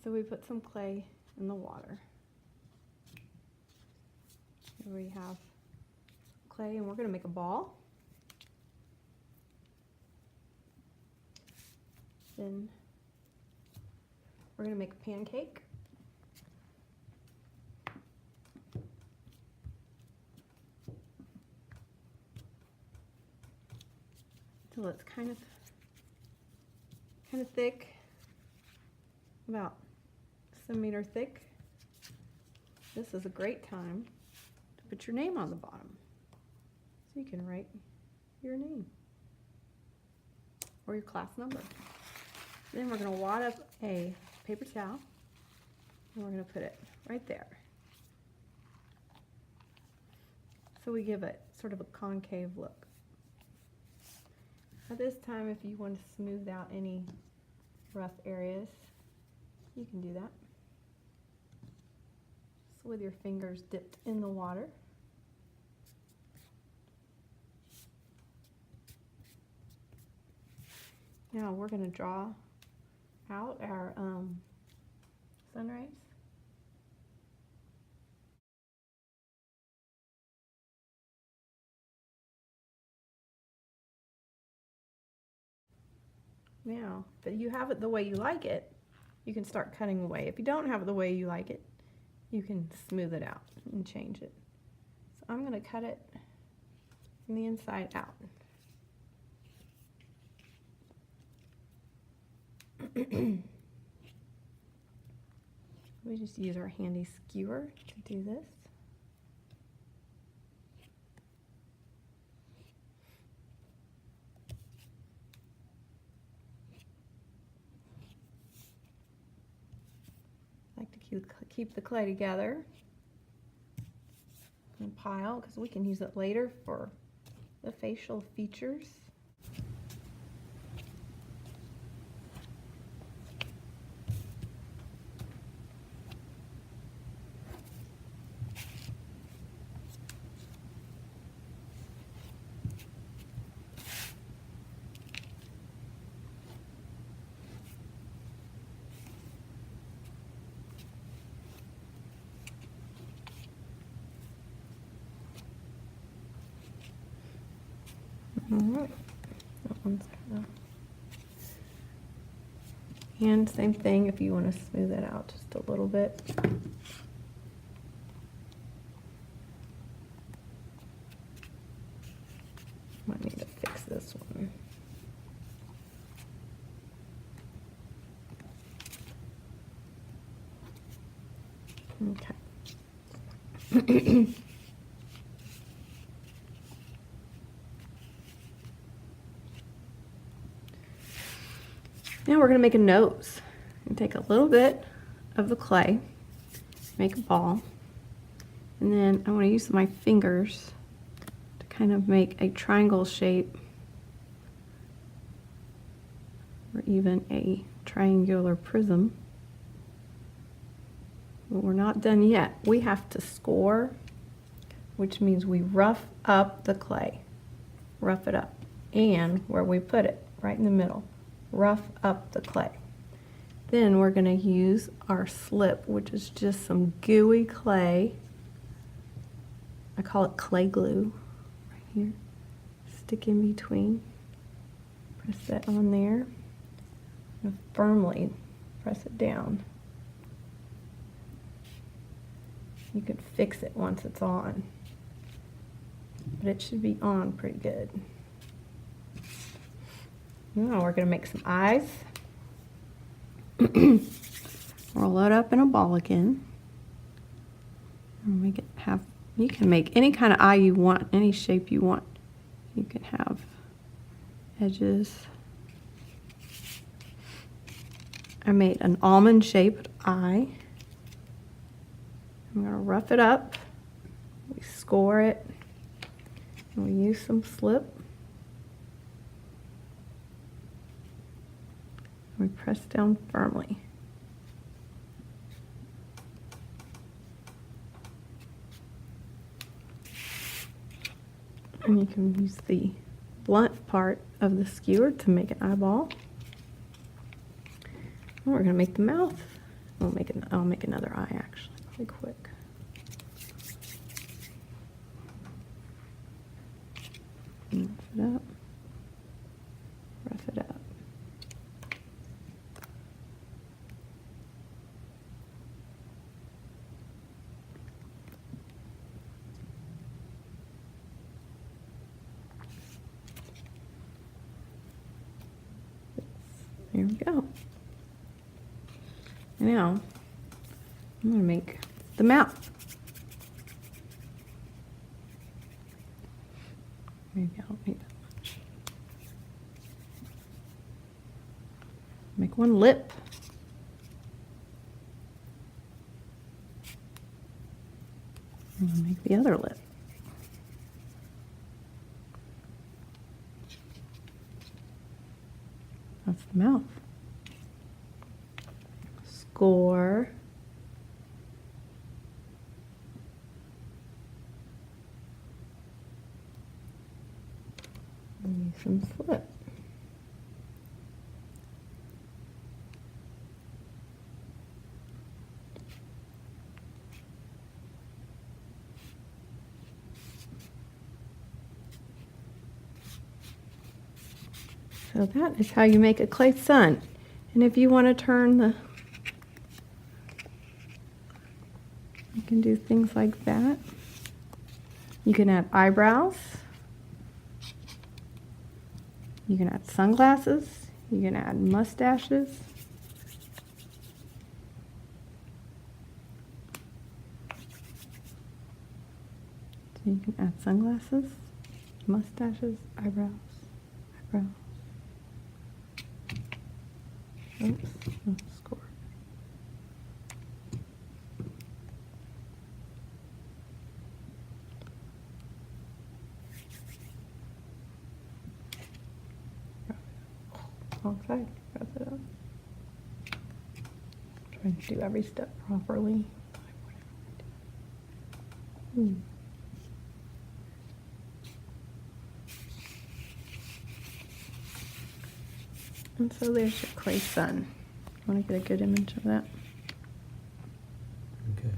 So we put some clay in the water. Here we have clay, and we're going to make a ball. Then we're going to make a pancake. Till it's kind of thick, about a centimeter thick. This is a great time to put your name on the bottom, so you can write your name or your class number. Then we're going to wad up a paper towel, and we're going to put it right there. So we give it sort of a concave look. At this time, if you want to smooth out any rough areas, you can do that. So with your fingers dipped in the water. Now we're going to draw out our sunrise. Now, if you have it the way you like it, you can start cutting away. If you don't have it the way you like it, you can smooth it out and change it. So I'm going to cut it from the inside out. We just use our handy skewer to do this. I like to keep the clay together in a pile because we can use it later for the facial features. Alright, that one's kind of, and same thing if you want to smooth it out just a little bit. Might need to fix this one. Okay. Now we're going to make a nose. And take a little bit of the clay, make a ball, and then I want to use my fingers to kind of make a triangle shape or even a triangular prism. But we're not done yet. We have to score, which means we rough up the clay. Rough it up. And where we put it, right in the middle. Rough up the clay. Then we're going to use our slip, which is just some gooey clay. I call it clay glue right here. Stick in between. Press that on there. And firmly press it down. You can fix it once it's on. But it should be on pretty good. Now we're going to make some eyes. Roll it up in a ball again. And make it have, you can make any kind of eye you want, any shape you want. You can have edges. I made an almond shaped eye. I'm going to rough it up. We score it. And we use some slip. We press down firmly. And you can use the blunt part of the skewer to make an eyeball. And we're going to make the mouth I'll make another eye actually, really quick. Rough it up. Rough it up. There we go. Now, I'm going to make the mouth. Maybe I don't need that much. Make one lip. And make the other lip. That's the mouth. Score. And some slip. So that is how you make a clay sun. And if you want to turn the, you can do things like that. You can add eyebrows. You can add sunglasses. You can add mustaches. So you can add sunglasses, mustaches, eyebrows, eyebrows. Oops, score. Wrong side, rough it up. Trying to do every step properly. And so there's your clay sun. You want to get a good image of that? Okay.